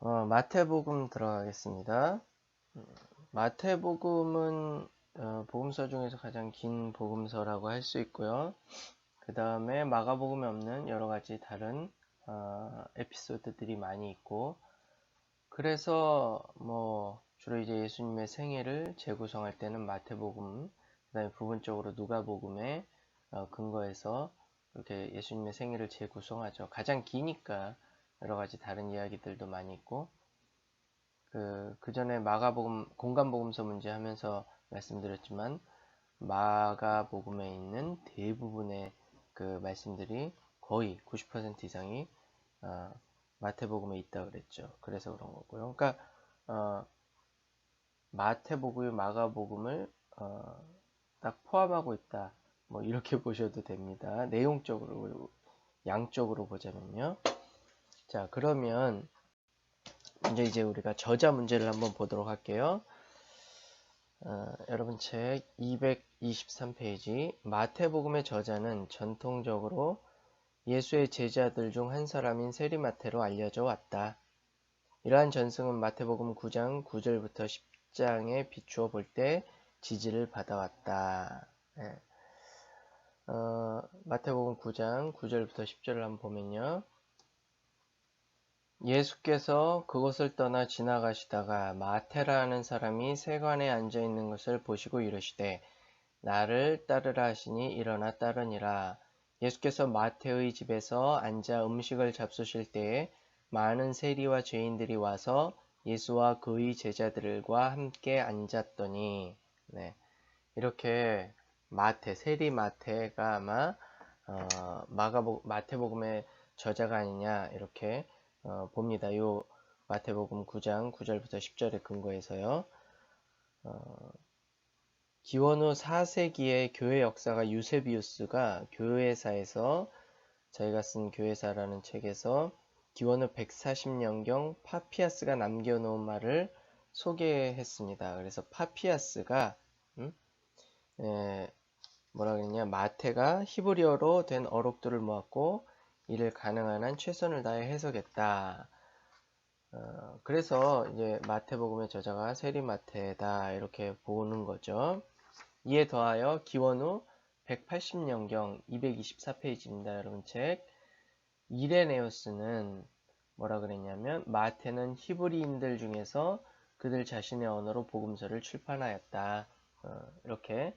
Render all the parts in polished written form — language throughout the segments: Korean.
마태복음 들어가겠습니다. 마태복음은 복음서 중에서 가장 긴 복음서라고 할 수 있고요. 그 다음에 마가복음에 없는 여러 가지 다른 에피소드들이 많이 있고, 그래서 주로 이제 예수님의 생애를 재구성할 때는 마태복음, 그 다음에 부분적으로 누가복음에 근거해서 이렇게 예수님의 생애를 재구성하죠. 가장 기니까 여러 가지 다른 이야기들도 많이 있고, 그 전에 마가복음, 공간복음서 문제 하면서 말씀드렸지만, 마가복음에 있는 대부분의 그 말씀들이 거의 90% 이상이 어, 마태복음에 있다 그랬죠. 그래서 그런 거고요. 그러니까 마태복음, 마가복음을 딱 포함하고 있다. 뭐 이렇게 보셔도 됩니다. 내용적으로 양쪽으로 보자면요. 자, 그러면 이제 우리가 저자 문제를 한번 보도록 할게요. 여러분 책 223페이지. 마태복음의 저자는 전통적으로 예수의 제자들 중 한 사람인 세리마태로 알려져 왔다. 이러한 전승은 마태복음 9장 9절부터 10장에 비추어 볼 때 지지를 받아왔다. 예. 마태복음 9장 9절부터 10절을 한번 보면요. 예수께서 그곳을 떠나 지나가시다가 마태라는 사람이 세관에 앉아 있는 것을 보시고 이르시되 나를 따르라 하시니 일어나 따르니라. 예수께서 마태의 집에서 앉아 음식을 잡수실 때에 많은 세리와 죄인들이 와서 예수와 그의 제자들과 함께 앉았더니, 네, 이렇게 세리 마태가 아마 마태복음의 저자가 아니냐 이렇게 봅니다. 요 마태복음 9장 9절부터 10절에 근거해서요. 기원 후 4세기의 교회 역사가 유세비우스가 교회사에서, 저희가 쓴 교회사라는 책에서 기원 후 140년경 파피아스가 남겨놓은 말을 소개했습니다. 그래서 파피아스가 뭐라 그랬냐, 마태가 히브리어로 된 어록들을 모았고 이를 가능한 한 최선을 다해 해석했다. 그래서 이제 마태복음의 저자가 세리마태다 이렇게 보는 거죠. 이에 더하여 기원 후 180년경 224페이지입니다. 여러분 책. 이레네우스는 뭐라 그랬냐면 마태는 히브리인들 중에서 그들 자신의 언어로 복음서를 출판하였다. 이렇게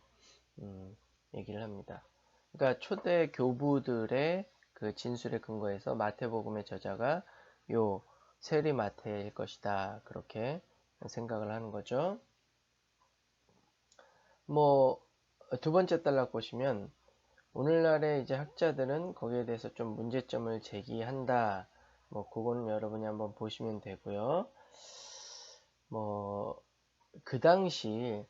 얘기를 합니다. 그러니까 초대 교부들의 그 진술에 근거해서 마태복음의 저자가 요 세리마태일 것이다. 그렇게 생각을 하는 거죠. 두 번째 단락 보시면 오늘날의 이제 학자들은 거기에 대해서 좀 문제점을 제기한다. 그거는 여러분이 한번 보시면 되고요. 그 당시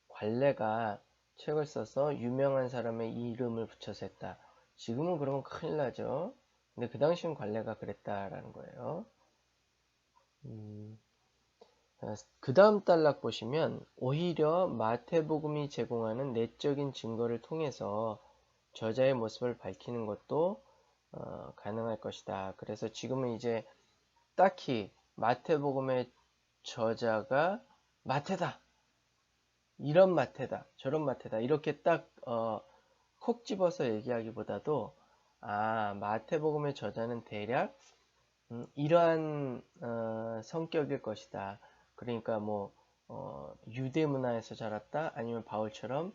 관례가 책을 써서 유명한 사람의 이름을 붙여서 했다. 지금은 그러면 큰일 나죠. 근데 그 당시엔 관례가 그랬다라는 거예요. 그 다음 단락 보시면 오히려 마태복음이 제공하는 내적인 증거를 통해서 저자의 모습을 밝히는 것도 가능할 것이다. 그래서 지금은 이제 딱히 마태복음의 저자가 마태다, 이런 마태다, 저런 마태다 이렇게 딱 콕 집어서 얘기하기보다도 마태복음의 저자는 대략 이러한 성격일 것이다. 그러니까 유대 문화에서 자랐다, 아니면 바울처럼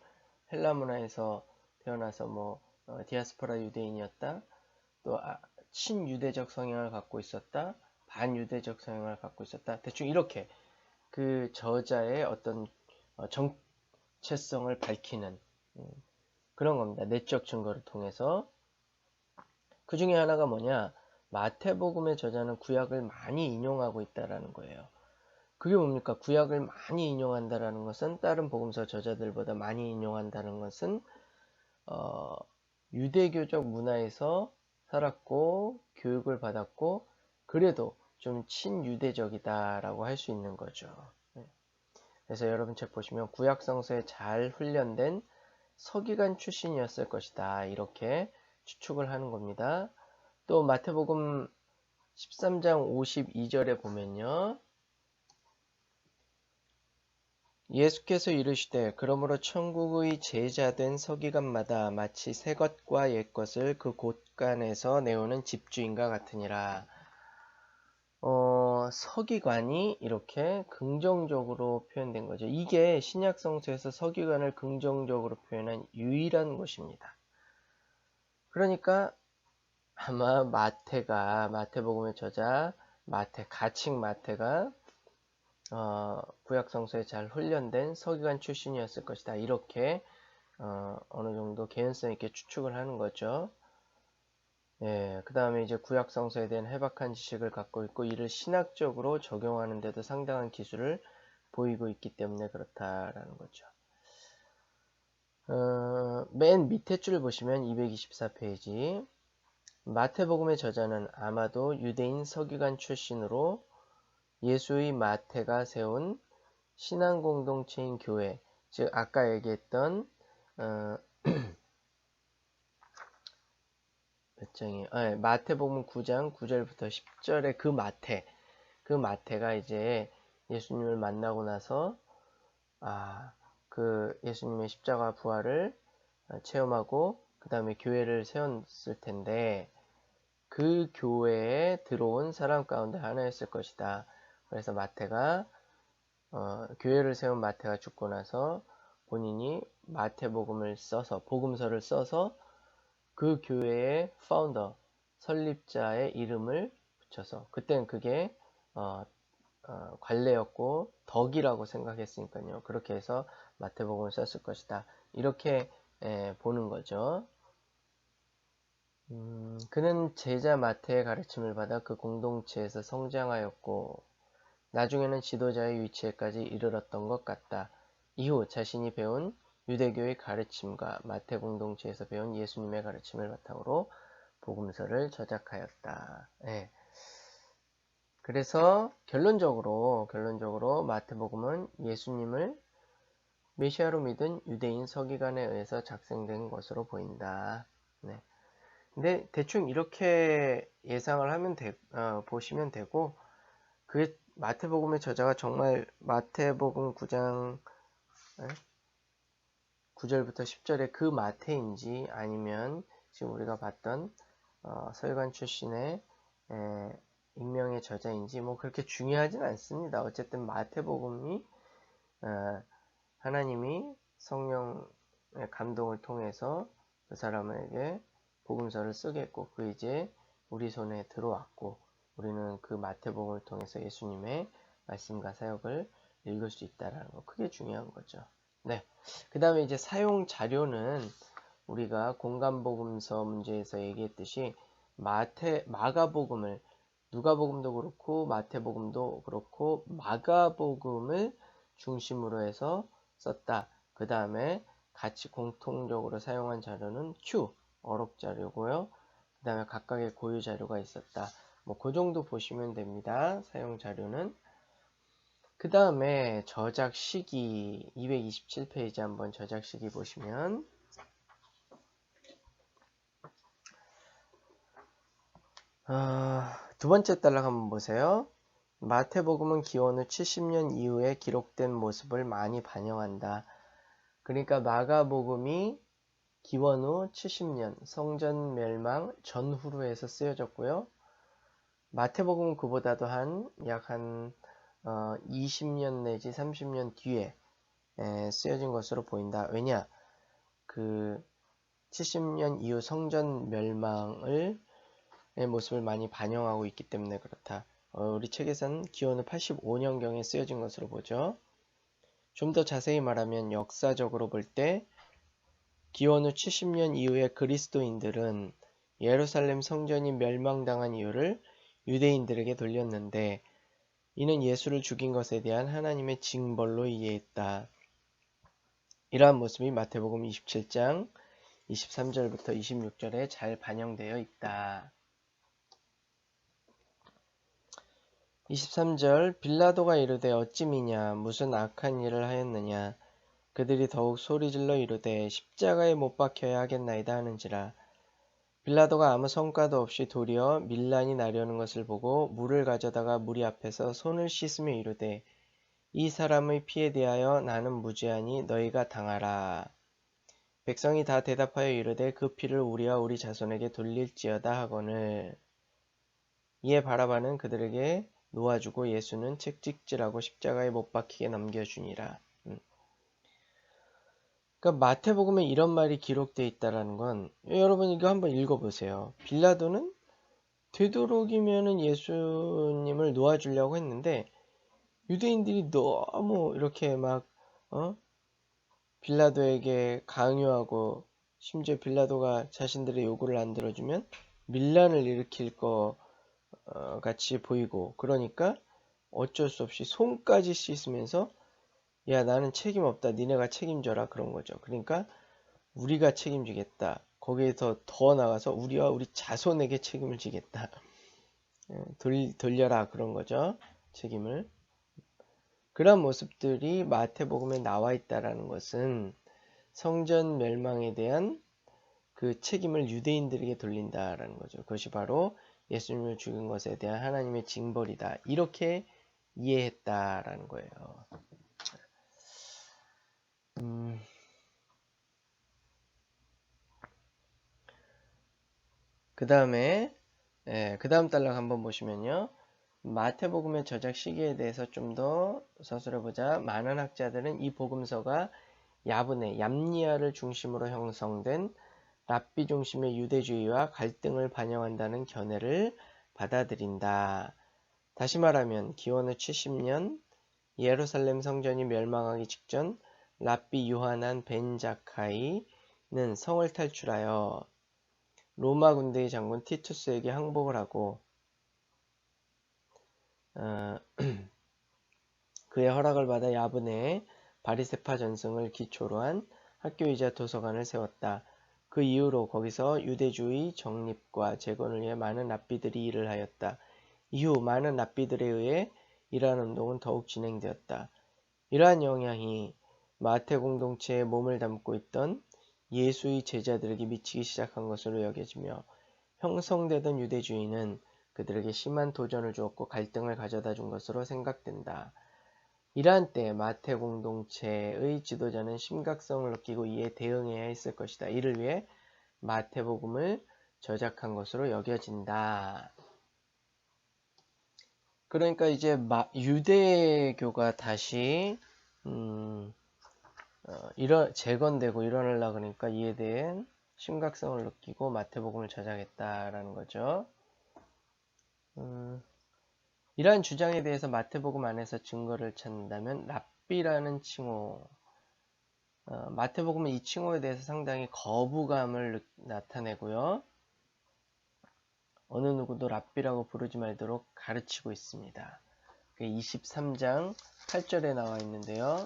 헬라 문화에서 태어나서 디아스포라 유대인이었다, 또 친유대적 성향을 갖고 있었다, 반유대적 성향을 갖고 있었다. 대충 이렇게 그 저자의 어떤 정체성을 밝히는 그런 겁니다. 내적 증거를 통해서. 그 중에 하나가 뭐냐, 마태복음의 저자는 구약을 많이 인용하고 있다라는 거예요. 그게 뭡니까? 구약을 많이 인용한다라는 것은, 다른 복음서 저자들보다 많이 인용한다는 것은 유대교적 문화에서 살았고 교육을 받았고 그래도 좀 친유대적이다라고 할 수 있는 거죠. 그래서 여러분 책 보시면 구약 성서에 잘 훈련된 서기관 출신이었을 것이다, 이렇게 추측을 하는 겁니다. 또 마태복음 13장 52절에 보면요. 예수께서 이르시되 그러므로 천국의 제자된 서기관마다 마치 새 것과 옛 것을 그 곳간에서 내오는 집주인과 같으니라. 서기관이 이렇게 긍정적으로 표현된 거죠. 이게 신약 성서에서 서기관을 긍정적으로 표현한 유일한 곳입니다. 그러니까 아마 마태복음의 저자 가칭 마태가 구약 성서에 잘 훈련된 서기관 출신이었을 것이다. 이렇게 어느 정도 개연성 있게 추측을 하는 거죠. 예, 그 다음에 이제 구약 성서에 대한 해박한 지식을 갖고 있고 이를 신학적으로 적용하는 데도 상당한 기술을 보이고 있기 때문에 그렇다라는 거죠. 맨 밑에 줄 보시면 224페이지 마태복음의 저자는 아마도 유대인 서기관 출신으로 예수의 마태가 세운 신앙 공동체인 교회, 즉 아까 얘기했던 몇 장이에요? 마태복음 9장 9절부터 10절의 그 마태가 이제 예수님을 만나고 나서 그 예수님의 십자가 부활을 체험하고 그 다음에 교회를 세웠을 텐데 그 교회에 들어온 사람 가운데 하나였을 것이다. 그래서 마태가 교회를 세운 마태가 죽고 나서 본인이 마태복음을 써서 복음서를 써서 그 교회의 파운더 설립자의 이름을 붙여서 그때는 그게 관례였고 덕이라고 생각했으니까요. 그렇게 해서 마태복음을 썼을 것이다. 이렇게 보는 거죠. 그는 제자 마태의 가르침을 받아 그 공동체에서 성장하였고 나중에는 지도자의 위치에까지 이르렀던 것 같다. 이후 자신이 배운 유대교의 가르침과 마태 공동체에서 배운 예수님의 가르침을 바탕으로 복음서를 저작하였다. 예. 그래서 결론적으로 마태복음은 예수님을 메시아로 믿은 유대인 서기관에 의해서 작성된 것으로 보인다. 네. 근데 대충 이렇게 예상을 하면 보시면 되고 그 마태복음의 저자가 정말 마태복음 9장 9절부터 10절의 그 마태인지 아니면 지금 우리가 봤던 서기관 출신의 익명의 저자인지 뭐 그렇게 중요하진 않습니다. 어쨌든 마태복음이 하나님이 성령의 감동을 통해서 그 사람에게 복음서를 쓰게 했고 그 이제 우리 손에 들어왔고 우리는 그 마태복음을 통해서 예수님의 말씀과 사역을 읽을 수 있다는 거 그게 중요한 거죠. 네. 그 다음에 이제 사용 자료는 우리가 공간복음서 문제에서 얘기했듯이 마가복음을 누가복음도 그렇고 마태복음도 그렇고 마가복음을 중심으로 해서 썼다. 그 다음에 같이 공통적으로 사용한 자료는 Q 어록 자료고요. 그 다음에 각각의 고유 자료가 있었다. 뭐 그 정도 보시면 됩니다. 사용 자료는. 그 다음에 저작 시기 227페이지 한번 저작 시기 보시면 두 번째 단락 한번 보세요. 마태복음은 기원 후 70년 이후에 기록된 모습을 많이 반영한다. 그러니까 마가복음이 기원 후 70년 성전 멸망 전후로 해서 쓰여졌고요. 마태복음은 그보다도 약 한 20년 내지 30년 뒤에 쓰여진 것으로 보인다. 왜냐? 그 70년 이후 성전 멸망의 모습을 많이 반영하고 있기 때문에 그렇다. 우리 책에서는 기원 후 85년경에 쓰여진 것으로 보죠. 좀 더 자세히 말하면 역사적으로 볼 때 기원 후 70년 이후에 그리스도인들은 예루살렘 성전이 멸망당한 이유를 유대인들에게 돌렸는데 이는 예수를 죽인 것에 대한 하나님의 징벌로 이해했다. 이러한 모습이 마태복음 27장 23절부터 26절에 잘 반영되어 있다. 23절 빌라도가 이르되 어찌 미냐 무슨 악한 일을 하였느냐 그들이 더욱 소리질러 이르되 십자가에 못 박혀야 하겠나이다 하는지라. 빌라도가 아무 성과도 없이 도리어 밀란이 나려는 것을 보고 물을 가져다가 무리 앞에서 손을 씻으며 이르되 이 사람의 피에 대하여 나는 무죄하니 너희가 당하라. 백성이 다 대답하여 이르되 그 피를 우리와 우리 자손에게 돌릴지어다 하거늘. 이에 바라바는 그들에게 놓아주고 예수는 채찍질하고 십자가에 못 박히게 넘겨주니라. 그러니까 마태복음에 이런 말이 기록되어 있다라는 건 여러분 이거 한번 읽어보세요. 빌라도는 되도록이면은 예수님을 놓아주려고 했는데 유대인들이 너무 이렇게 막 빌라도에게 강요하고 심지어 빌라도가 자신들의 요구를 안 들어주면 밀란을 일으킬 것 같이 보이고 그러니까 어쩔 수 없이 손까지 씻으면서 야 나는 책임 없다 니네가 책임져라 그런 거죠. 그러니까 우리가 책임지겠다. 거기에서 더 나가서 우리와 우리 자손에게 책임을 지겠다. 돌려라 그런 거죠. 책임을. 그런 모습들이 마태복음에 나와 있다라는 것은 성전 멸망에 대한 그 책임을 유대인들에게 돌린다라는 거죠. 그것이 바로 예수님을 죽인 것에 대한 하나님의 징벌이다. 이렇게 이해했다라는 거예요. 그 다음에 그 다음 단락 한번 보시면요. 마태복음의 저작 시기에 대해서 좀 더 서술해보자. 많은 학자들은 이 복음서가 야브네, 얌니아를 중심으로 형성된 랍비 중심의 유대주의와 갈등을 반영한다는 견해를 받아들인다. 다시 말하면 기원후 70년 예루살렘 성전이 멸망하기 직전 랍비 요하난 벤 자카이는 성을 탈출하여 로마 군대의 장군 티투스에게 항복을 하고 그의 허락을 받아 야브네에 바리세파 전승을 기초로 한 학교이자 도서관을 세웠다. 그 이후로 거기서 유대주의 정립과 재건을 위해 많은 랍비들이 일을 하였다. 이후 많은 랍비들에 의해 이러한 운동은 더욱 진행되었다. 이러한 영향이 마태 공동체에 몸을 담고 있던 예수의 제자들에게 미치기 시작한 것으로 여겨지며 형성되던 유대주의는 그들에게 심한 도전을 주었고 갈등을 가져다 준 것으로 생각된다. 이러한 때 마태 공동체의 지도자는 심각성을 느끼고 이에 대응해야 했을 것이다. 이를 위해 마태복음을 저작한 것으로 여겨진다. 그러니까 이제 유대교가 다시 재건되고 일어나려고 그러니까 이에 대한 심각성을 느끼고 마태복음을 저작했다라는 거죠. 이러한 주장에 대해서 마태복음 안에서 증거를 찾는다면 랍비라는 칭호, 마태복음은 이 칭호에 대해서 상당히 거부감을 나타내고요. 어느 누구도 랍비라고 부르지 말도록 가르치고 있습니다. 23장 8절에 나와 있는데요.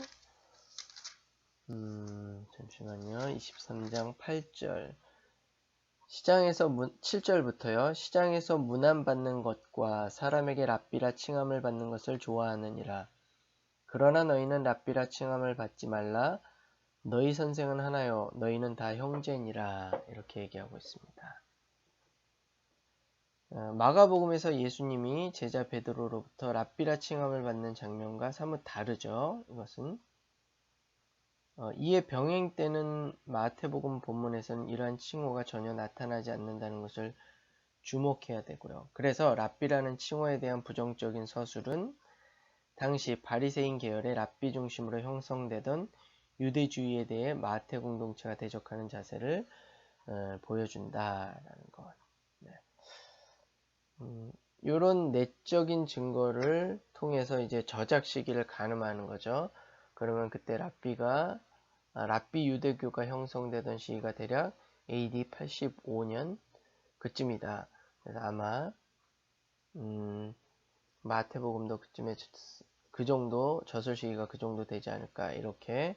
잠시만요. 23장 8절 7절부터요. 시장에서 문안받는 것과 사람에게 랍비라 칭함을 받는 것을 좋아하느니라. 그러나 너희는 랍비라 칭함을 받지 말라. 너희 선생은 하나요. 너희는 다 형제니라. 이렇게 얘기하고 있습니다. 마가복음에서 예수님이 제자 베드로로부터 랍비라 칭함을 받는 장면과 사뭇 다르죠. 이것은 이에 병행 때는 마태복음 본문에서는 이러한 칭호가 전혀 나타나지 않는다는 것을 주목해야 되고요. 그래서 랍비라는 칭호에 대한 부정적인 서술은 당시 바리새인 계열의 랍비 중심으로 형성되던 유대주의에 대해 마태 공동체가 대적하는 자세를 보여준다라는 것. 이런 내적인 증거를 통해서 이제 저작 시기를 가늠하는 거죠. 그러면 그때 랍비 유대교가 형성되던 시기가 대략 AD 85년 그쯤이다. 그래서 아마 마태복음도 그쯤에 그 정도 저술 시기가 그 정도 되지 않을까 이렇게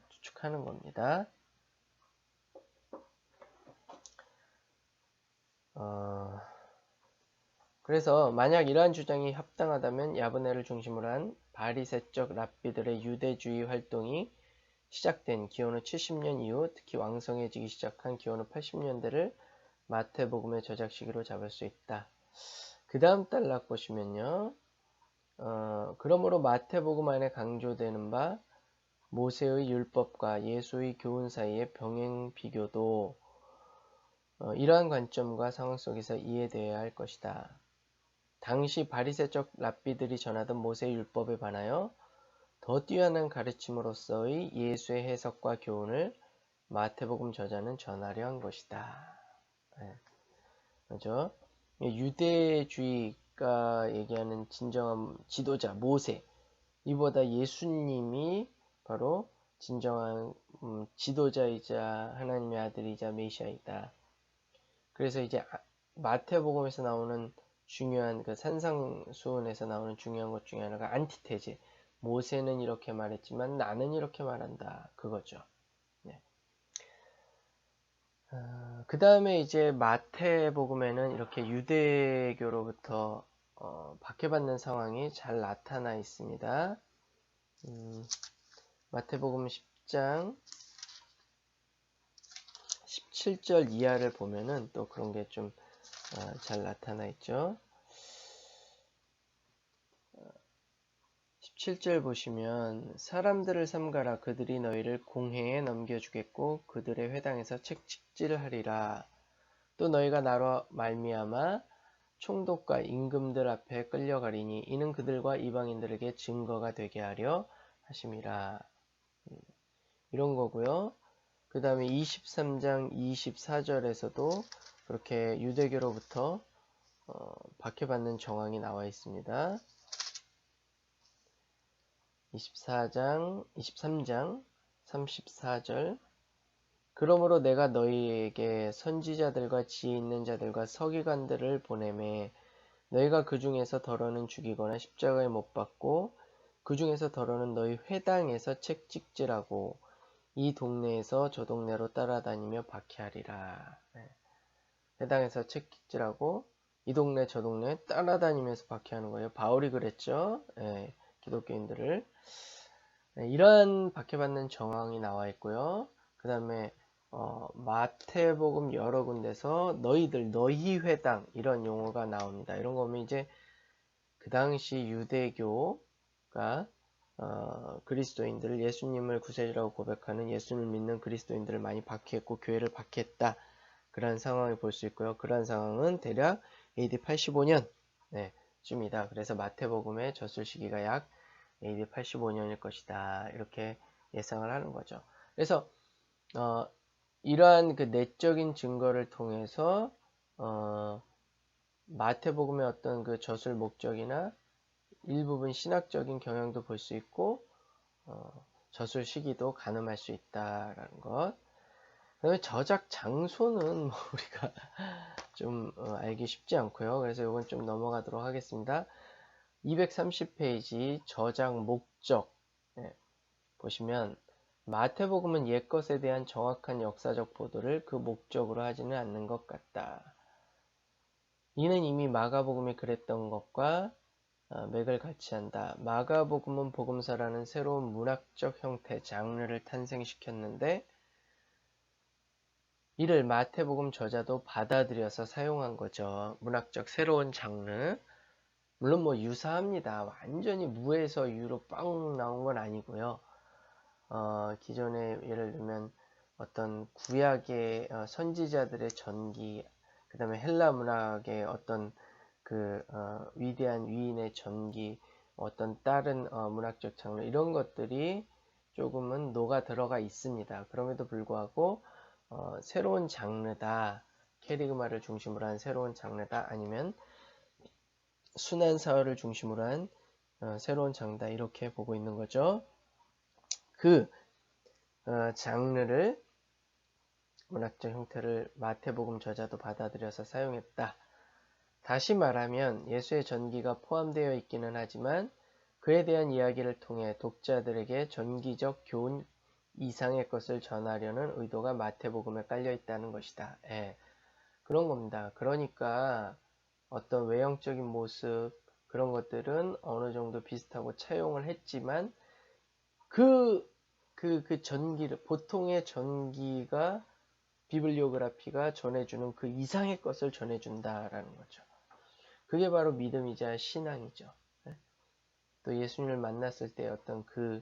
추측하는 겁니다. 그래서 만약 이러한 주장이 합당하다면 야브네를 중심으로 한 바리새적 랍비들의 유대주의 활동이 시작된 기원후 70년 이후 특히 왕성해지기 시작한 기원후 80년대를 마태복음의 저작 시기로 잡을 수 있다. 그 다음 단락 보시면요. 그러므로 마태복음 안에 강조되는 바 모세의 율법과 예수의 교훈 사이의 병행 비교도 이러한 관점과 상황 속에서 이해되어야 할 것이다. 당시 바리새적 랍비들이 전하던 모세의 율법에 반하여 더 뛰어난 가르침으로서의 예수의 해석과 교훈을 마태복음 저자는 전하려 한 것이다. 네, 그죠? 유대주의가 얘기하는 진정한 지도자 모세, 이보다 예수님이 바로 진정한 지도자이자 하나님의 아들이자 메시아이다. 그래서 이제 마태복음에서 나오는 중요한 그 산상수훈에서 나오는 중요한 것 중에 하나가 안티테제. 모세는 이렇게 말했지만 나는 이렇게 말한다. 그거죠. 네. 그 다음에 이제 마태복음에는 이렇게 유대교로부터 박해받는 상황이 잘 나타나 있습니다. 마태복음 10장 17절 이하를 보면은 또 그런 게 좀 잘 나타나 있죠. 17절 보시면 사람들을 삼가라 그들이 너희를 공회에 넘겨주겠고 그들의 회당에서 책찍질하리라. 또 너희가 나로 말미암아 총독과 임금들 앞에 끌려가리니 이는 그들과 이방인들에게 증거가 되게 하려 하심이라. 이런 거고요. 그 다음에 23장 24절에서도 그렇게 유대교로부터 박해받는 정황이 나와 있습니다. 23장 34절 그러므로 내가 너희에게 선지자들과 지혜 있는 자들과 서기관들을 보내매 너희가 그 중에서 더러는 죽이거나 십자가에 못 박고 그 중에서 더러는 너희 회당에서 책찍질하고 이 동네에서 저 동네로 따라다니며 박해하리라. 회당에서 책찍질하고 이 동네 저 동네 따라다니면서 박해하는 거예요. 바울이 그랬죠. 기독교인들을. 이러한 박해받는 정황이 나와 있고요. 그 다음에 마태복음 여러 군데서 너희들, 너희 회당 이런 용어가 나옵니다. 이런 거 보면 이제 그 당시 유대교가 그리스도인들을 예수님을 구세주라고 고백하는 예수님을 믿는 그리스도인들을 많이 박해했고 교회를 박해했다. 그런 상황을 볼 수 있고요. 그런 상황은 대략 AD 85년 쯤이다. 그래서 마태복음의 저술 시기가 약 AD 85년일 것이다. 이렇게 예상을 하는 거죠. 그래서 이러한 그 내적인 증거를 통해서 마태복음의 어떤 그 저술 목적이나 일부분 신학적인 경향도 볼 수 있고 저술 시기도 가늠할 수 있다라는 것. 그다음에 저작 장소는 뭐 우리가 좀 알기 쉽지 않고요. 그래서 이건 좀 넘어가도록 하겠습니다. 230페이지 저작 목적 보시면 마태복음은 옛것에 대한 정확한 역사적 보도를 그 목적으로 하지는 않는 것 같다. 이는 이미 마가복음이 그랬던 것과 맥을 같이 한다. 마가복음은 복음서라는 새로운 문학적 형태, 장르를 탄생시켰는데 이를 마태복음 저자도 받아들여서 사용한 거죠. 문학적 새로운 장르. 물론 뭐 유사합니다. 완전히 무에서 유로 빵 나온 건 아니고요. 기존에 예를 들면 어떤 구약의 선지자들의 전기, 그 다음에 헬라 문학의 어떤 그 위대한 위인의 전기, 어떤 다른 문학적 장르 이런 것들이 조금은 녹아 들어가 있습니다. 그럼에도 불구하고 새로운 장르다. 캐리그마를 중심으로 한 새로운 장르다. 아니면 순환사회를 중심으로 한 새로운 장르다. 이렇게 보고 있는 거죠. 그 장르를 문학적 형태를 마태복음 저자도 받아들여서 사용했다. 다시 말하면 예수의 전기가 포함되어 있기는 하지만 그에 대한 이야기를 통해 독자들에게 전기적 교훈 이상의 것을 전하려는 의도가 마태복음에 깔려 있다는 것이다. 그런 겁니다. 그러니까 어떤 외형적인 모습 그런 것들은 어느 정도 비슷하고 차용을 했지만 그 전기를 보통의 전기가 비블리오그라피가 전해주는 그 이상의 것을 전해준다라는 거죠. 그게 바로 믿음이자 신앙이죠. 또 예수님을 만났을 때 어떤 그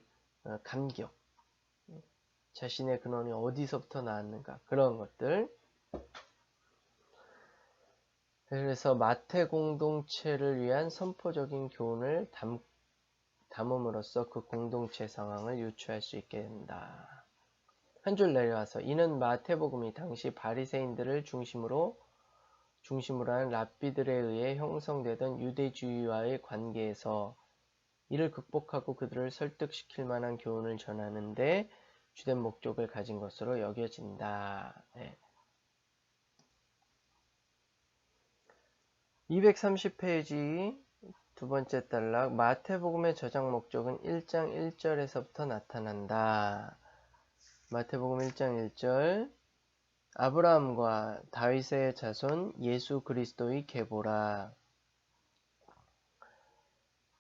감격, 자신의 근원이 어디서부터 나왔는가, 그런 것들. 그래서 마태 공동체를 위한 선포적인 교훈을 담음으로써 그 공동체 상황을 유추할 수 있게 된다. 한 줄 내려와서 이는 마태복음이 당시 바리새인들을 중심으로 한 랍비들에 의해 형성되던 유대주의와의 관계에서 이를 극복하고 그들을 설득시킬 만한 교훈을 전하는데 주된 목적을 가진 것으로 여겨진다. 네. 230페이지 두 번째 단락, 마태복음의 저작 목적은 1장 1절에서부터 나타난다. 마태복음 1장 1절, 아브라함과 다윗의 자손 예수 그리스도의 계보라.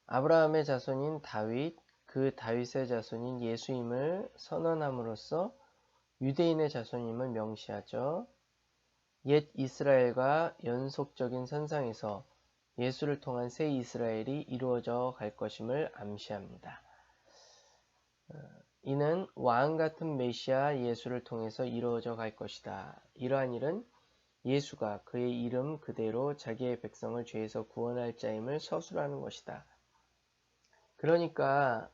아브라함의 자손인 다윗, 그 다윗의 자손인 예수임을 선언함으로써 유대인의 자손임을 명시하죠. 옛 이스라엘과 연속적인 선상에서 예수를 통한 새 이스라엘이 이루어져 갈 것임을 암시합니다. 이는 왕 같은 메시아 예수를 통해서 이루어져 갈 것이다. 이러한 일은 예수가 그의 이름 그대로 자기의 백성을 죄에서 구원할 자임을 서술하는 것이다. 그러니까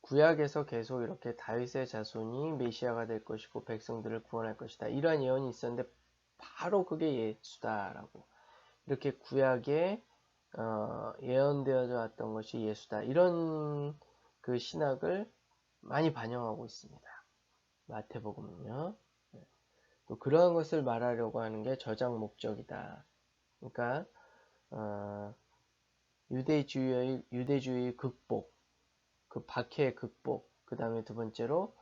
구약에서 계속 이렇게 다윗의 자손이 메시아가 될 것이고 백성들을 구원할 것이다. 이러한 예언이 있었는데 바로 그게 예수다라고. 이렇게 구약에 예언되어져 왔던 것이 예수다. 이런 그 신학을 많이 반영하고 있습니다. 마태복음은요. 또 그러한 것을 말하려고 하는 게 저작 목적이다. 그러니까 유대주의 극복, 그 박해의 극복, 그 다음에 두 번째로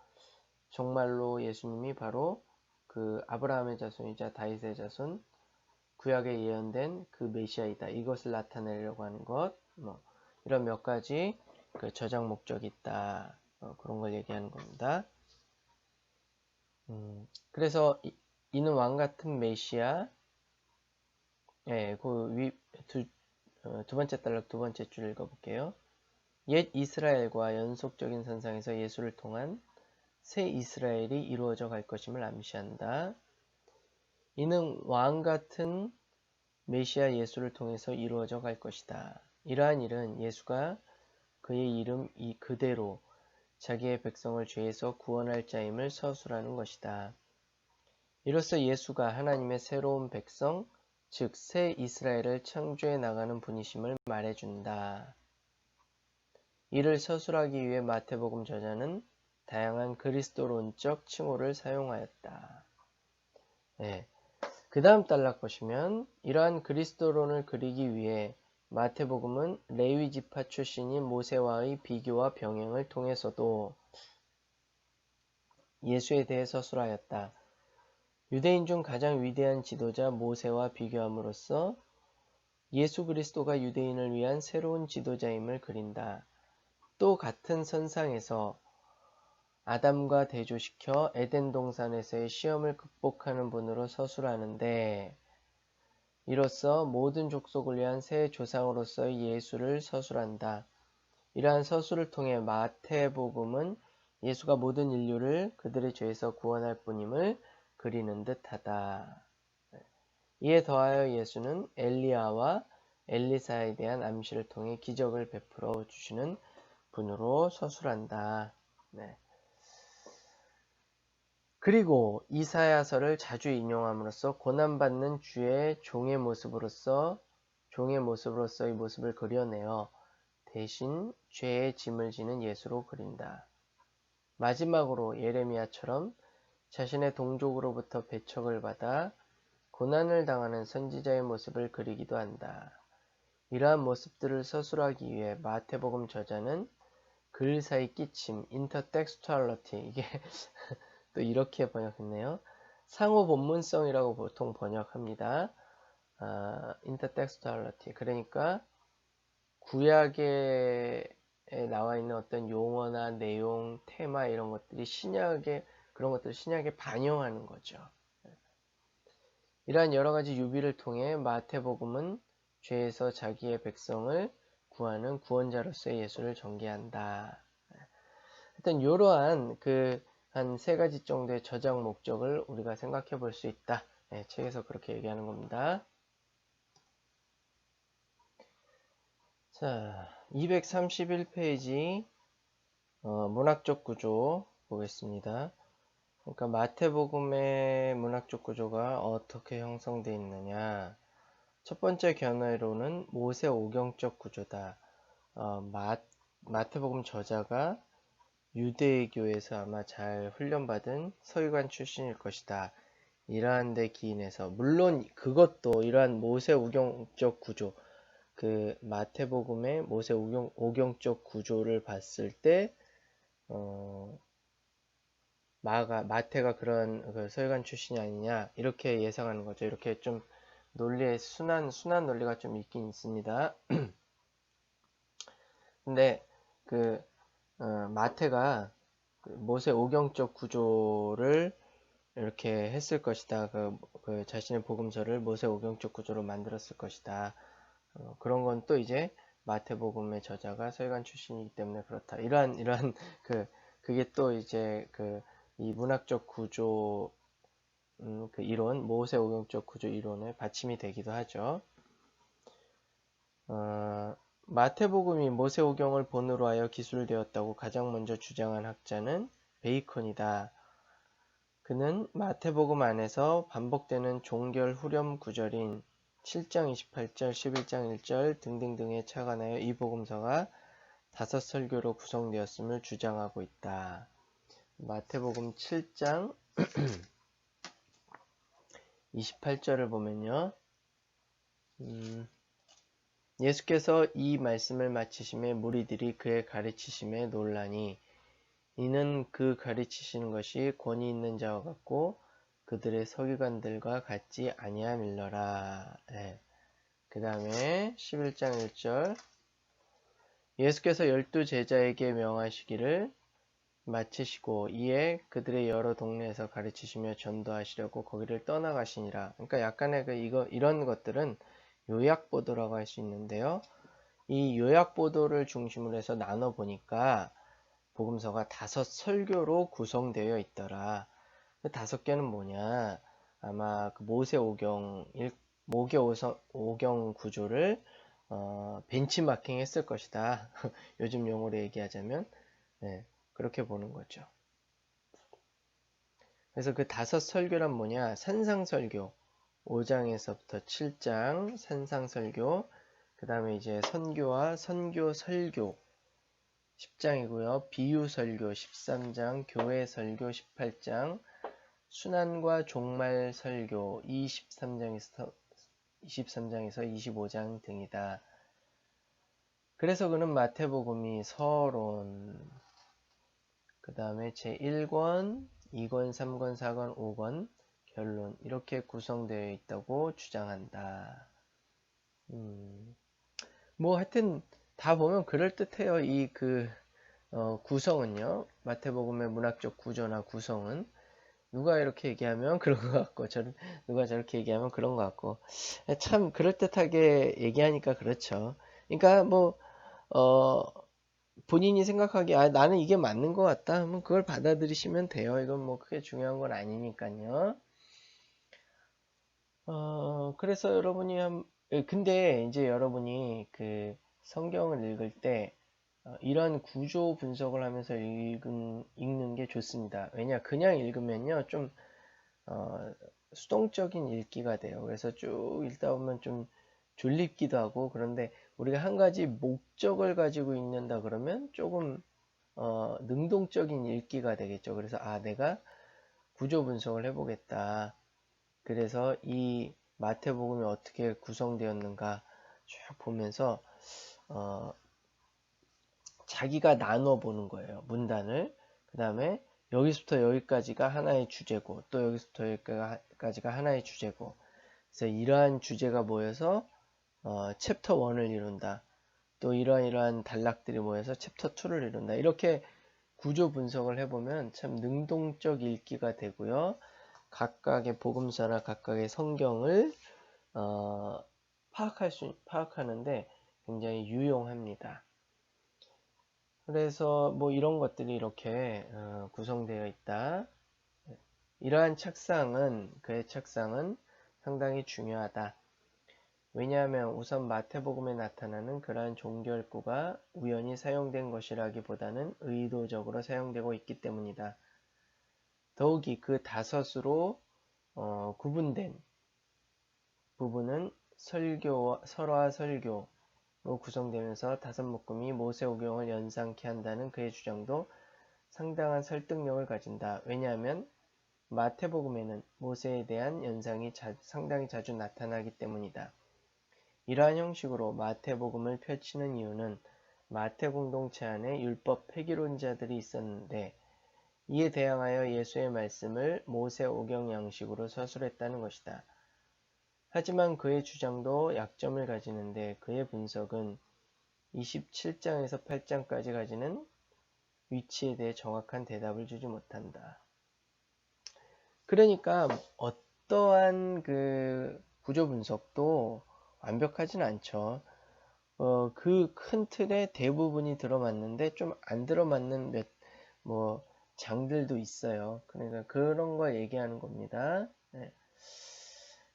정말로 예수님이 바로 그 아브라함의 자손이자 다윗의 자손, 구약에 예언된 그 메시아이다. 이것을 나타내려고 하는 것, 이런 몇 가지 그 저작 목적이 있다. 그런 걸 얘기하는 겁니다. 그래서 이는 왕 같은 메시아, 두 번째 단락 두 번째 줄 읽어볼게요. 옛 이스라엘과 연속적인 선상에서 예수를 통한 새 이스라엘이 이루어져 갈 것임을 암시한다. 이는 왕 같은 메시아 예수를 통해서 이루어져 갈 것이다. 이러한 일은 예수가 그의 이름 그대로 자기의 백성을 죄에서 구원할 자임을 서술하는 것이다. 이로써 예수가 하나님의 새로운 백성, 즉 새 이스라엘을 창조해 나가는 분이심을 말해준다. 이를 서술하기 위해 마태복음 저자는 다양한 그리스도론적 칭호를 사용하였다. 네. 그 다음 단락 보시면 이러한 그리스도론을 그리기 위해 마태복음은 레위 지파 출신인 모세와의 비교와 병행을 통해서도 예수에 대해 서술하였다. 유대인 중 가장 위대한 지도자 모세와 비교함으로써 예수 그리스도가 유대인을 위한 새로운 지도자임을 그린다. 또 같은 선상에서 아담과 대조시켜 에덴 동산에서의 시험을 극복하는 분으로 서술하는데 이로써 모든 족속을 위한 새 조상으로서의 예수를 서술한다. 이러한 서술을 통해 마태복음은 예수가 모든 인류를 그들의 죄에서 구원할 분임을 그리는 듯하다. 이에 더하여 예수는 엘리야와 엘리사에 대한 암시를 통해 기적을 베풀어 주시는 분으로 서술한다. 네. 그리고 이사야서를 자주 인용함으로써 고난받는 주의 종의 모습으로서의 모습을 그려내어 대신 죄의 짐을 지는 예수로 그린다. 마지막으로 예레미야처럼 자신의 동족으로부터 배척을 받아 고난을 당하는 선지자의 모습을 그리기도 한다. 이러한 모습들을 서술하기 위해 마태복음 저자는 글 사이 끼침, intertextuality, 이게 또 이렇게 번역했네요. 상호 본문성이라고 보통 번역합니다. intertextuality. 그러니까 구약에 나와 있는 어떤 용어나 내용, 테마 이런 것들이 그런 것들을 신약에 반영하는 거죠. 이러한 여러 가지 유비를 통해 마태복음은 죄에서 자기의 백성을 구하는 구원자로서의 예수를 전개한다. 하여튼 이러한 한 세 가지 정도의 저장 목적을 우리가 생각해 볼 수 있다. 네, 책에서 그렇게 얘기하는 겁니다. 자, 231페이지 문학적 구조 보겠습니다. 그러니까 마태복음의 문학적 구조가 어떻게 형성되어 있느냐. 첫 번째 견해로는 모세 오경적 구조다. 마태복음 저자가 유대교에서 아마 잘 훈련받은 서기관 출신일 것이다. 이러한 데 기인해서 물론 그것도 이러한 모세 오경적 구조 마태복음의 모세 오경적 구조를 봤을 때 마태가 그런 서기관 출신이 아니냐 이렇게 예상하는 거죠. 이렇게 좀 논리의 순한 논리가 좀 있긴 있습니다. 근데 마태가 모세 오경적 구조를 이렇게 했을 것이다. 자신의 복음서를 모세 오경적 구조로 만들었을 것이다. 그런 건 또 이제 마태복음의 저자가 서기관 출신이기 때문에 그렇다. 이러한 그게 또 이제 이 문학적 구조 이론, 모세 오경적 구조 이론의 받침이 되기도 하죠. 마태복음이 모세 오경을 본으로 하여 기술되었다고 가장 먼저 주장한 학자는 베이컨이다. 그는 마태복음 안에서 반복되는 종결 후렴 구절인 7장 28절, 11장 1절 등등등에 착안하여 이 복음서가 5설교로 구성되었음을 주장하고 있다. 마태복음 7장 28절을 보면요. 예수께서 이 말씀을 마치심에 무리들이 그의 가르치심에 놀라니 이는 그 가르치시는 것이 권위 있는 자와 같고 그들의 서기관들과 같지 아니함일러라. 네. 그 다음에 11장 1절 예수께서 12제자에게 명하시기를 마치시고 이에 그들의 여러 동네에서 가르치시며 전도하시려고 거기를 떠나가시니라. 그러니까 약간의 이런 것들은 요약보도라고 할 수 있는데요. 이 요약보도를 중심으로 해서 나눠보니까 복음서가 5설교로 구성되어 있더라. 5개는 뭐냐? 아마 모세 오경 구조를 벤치마킹 했을 것이다. 요즘 용어로 얘기하자면 네, 그렇게 보는 거죠. 그래서 그 5설교란 뭐냐? 산상설교 5장에서부터 7장 산상설교 그 다음에 이제 선교와 설교 10장이고요. 비유설교 13장, 교회설교 18장, 순환과 종말설교 23장에서 25장 등이다. 그래서 그는 마태복음이 서론, 그 다음에 제1권, 2권, 3권, 4권, 5권, 결론 이렇게 구성되어 있다고 주장한다. 뭐 하여튼 다 보면 그럴듯해요. 이 구성은요. 마태복음의 문학적 구조나 구성은 누가 이렇게 얘기하면 그런 것 같고 누가 저렇게 얘기하면 그런 것 같고 참 그럴듯하게 얘기하니까 그렇죠. 그러니까 뭐 본인이 생각하기에 나는 이게 맞는 것 같다 하면 그걸 받아들이시면 돼요. 이건 뭐 크게 중요한 건 아니니까요. 그래서 여러분이 근데 이제 여러분이 성경을 읽을 때 이런 구조 분석을 하면서 읽는 게 좋습니다. 왜냐 그냥 읽으면요 좀 수동적인 읽기가 돼요. 그래서 쭉 읽다 보면 좀 졸립기도 하고 그런데 우리가 한 가지 목적을 가지고 읽는다 그러면 조금 능동적인 읽기가 되겠죠. 그래서 내가 구조 분석을 해보겠다. 그래서 이 마태복음이 어떻게 구성되었는가 쭉 보면서 자기가 나눠 보는 거예요. 문단을. 그 다음에 여기서부터 여기까지가 하나의 주제고 또 여기서부터 여기까지가 하나의 주제고 그래서 이러한 주제가 모여서 챕터 1을 이룬다. 또 이러한 단락들이 모여서 챕터 2를 이룬다. 이렇게 구조 분석을 해보면 참 능동적 읽기가 되고요. 각각의 복음서나 각각의 성경을 파악하는데 굉장히 유용합니다. 그래서 뭐 이런 것들이 이렇게 구성되어 있다. 이러한 그의 책상은 상당히 중요하다. 왜냐하면 우선 마태복음에 나타나는 그러한 종결구가 우연히 사용된 것이라기보다는 의도적으로 사용되고 있기 때문이다. 더욱이 그 다섯으로 구분된 부분은 설화 설교로 구성되면서 다섯 묶음이 모세오경을 연상케 한다는 그의 주장도 상당한 설득력을 가진다. 왜냐하면 마태복음에는 모세에 대한 연상이 상당히 자주 나타나기 때문이다. 이러한 형식으로 마태복음을 펼치는 이유는 마태 공동체 안에 율법 폐기론자들이 있었는데 이에 대항하여 예수의 말씀을 모세오경 양식으로 서술했다는 것이다. 하지만 그의 주장도 약점을 가지는데 그의 분석은 27장에서 8장까지 가지는 위치에 대해 정확한 대답을 주지 못한다. 그러니까 어떠한 그 구조 분석도 완벽하진 않죠. 그 큰 틀의 대부분이 들어맞는데 좀 안 들어맞는 장들도 있어요. 그러니까 그런 거 얘기하는 겁니다. 네.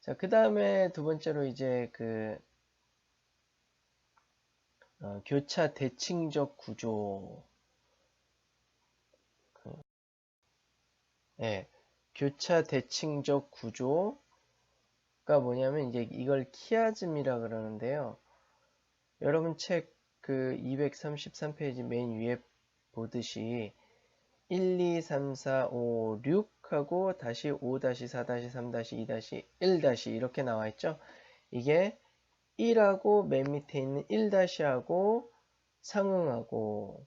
자, 그 다음에 두 번째로 이제 교차 대칭적 구조. 네. 교차 대칭적 구조가 뭐냐면 이제 이걸 키아즘이라 그러는데요. 여러분 책 233페이지 맨 위에 보듯이 1, 2, 3, 4, 5, 6 하고 다시 5-4-3-2-1- 이렇게 나와 있죠. 이게 1하고 맨 밑에 있는 1-하고 상응하고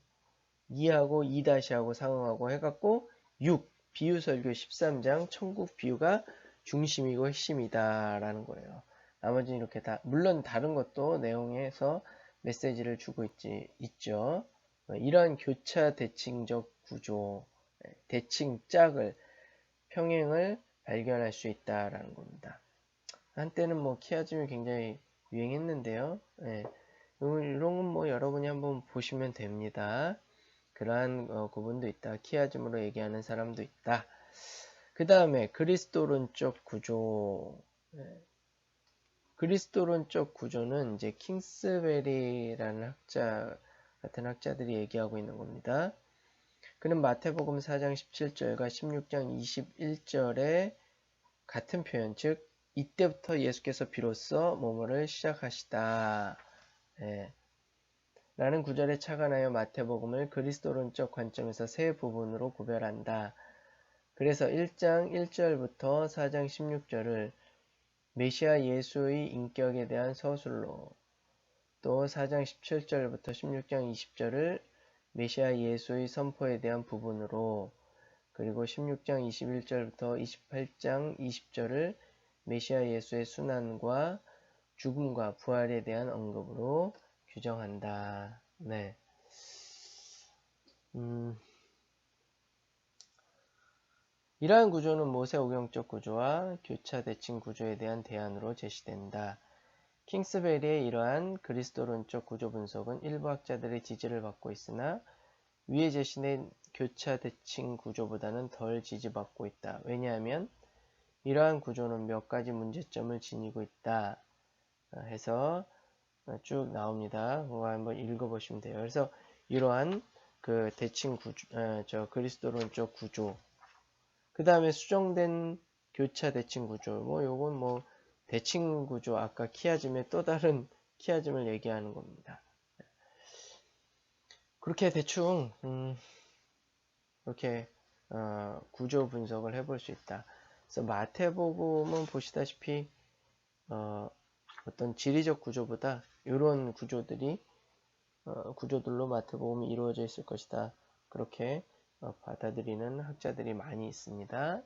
2하고 2-하고 상응하고 해갖고 6 비유설교 13장 천국 비유가 중심이고 핵심이다 라는 거예요. 나머지는 이렇게 다 물론 다른 것도 내용에서 메시지를 주고 있죠. 이러한 교차 대칭적 구조, 대칭짝을 평행을 발견할 수 있다라는 겁니다. 한때는 뭐 키아즘이 굉장히 유행했는데요. 이런 건 뭐 여러분이 한번 보시면 됩니다. 그러한 구분도 있다. 키아즘으로 얘기하는 사람도 있다. 그 다음에 그리스도론적 구조. 그리스도론적 구조는 이제 킹스베리라는 같은 학자들이 얘기하고 있는 겁니다. 그는 마태복음 4장 17절과 16장 21절에 같은 표현, 즉 이때부터 예수께서 비로소 뭐뭐를 시작하시다 라는 구절에 착안하여 마태복음을 그리스도론적 관점에서 세 부분으로 구별한다. 그래서 1장 1절부터 4장 16절을 메시아 예수의 인격에 대한 서술로, 또 4장 17절부터 16장 20절을 메시아 예수의 선포에 대한 부분으로, 그리고 16장 21절부터 28장 20절을 메시아 예수의 순환과 죽음과 부활에 대한 언급으로 규정한다. 네. 이러한 구조는 모세오경적 구조와 교차 대칭 구조에 대한 대안으로 제시된다. 킹스베리의 이러한 그리스도론적 구조 분석은 일부 학자들의 지지를 받고 있으나 위에 제시된 교차 대칭 구조보다는 덜 지지받고 있다. 왜냐하면 이러한 구조는 몇 가지 문제점을 지니고 있다 해서 쭉 나옵니다. 그거 한번 읽어보시면 돼요. 그래서 이러한 그 대칭 구조, 그리스도론적 구조, 그 다음에 수정된 교차 대칭 구조, 요건 대칭 구조, 아까 키아즘의 또 다른 키아즘을 얘기하는 겁니다. 그렇게 대충 이렇게 구조 분석을 해볼 수 있다. 그래서 마태복음은 보시다시피 어떤 지리적 구조보다 이런 구조들로 마태복음이 이루어져 있을 것이다. 그렇게 받아들이는 학자들이 많이 있습니다.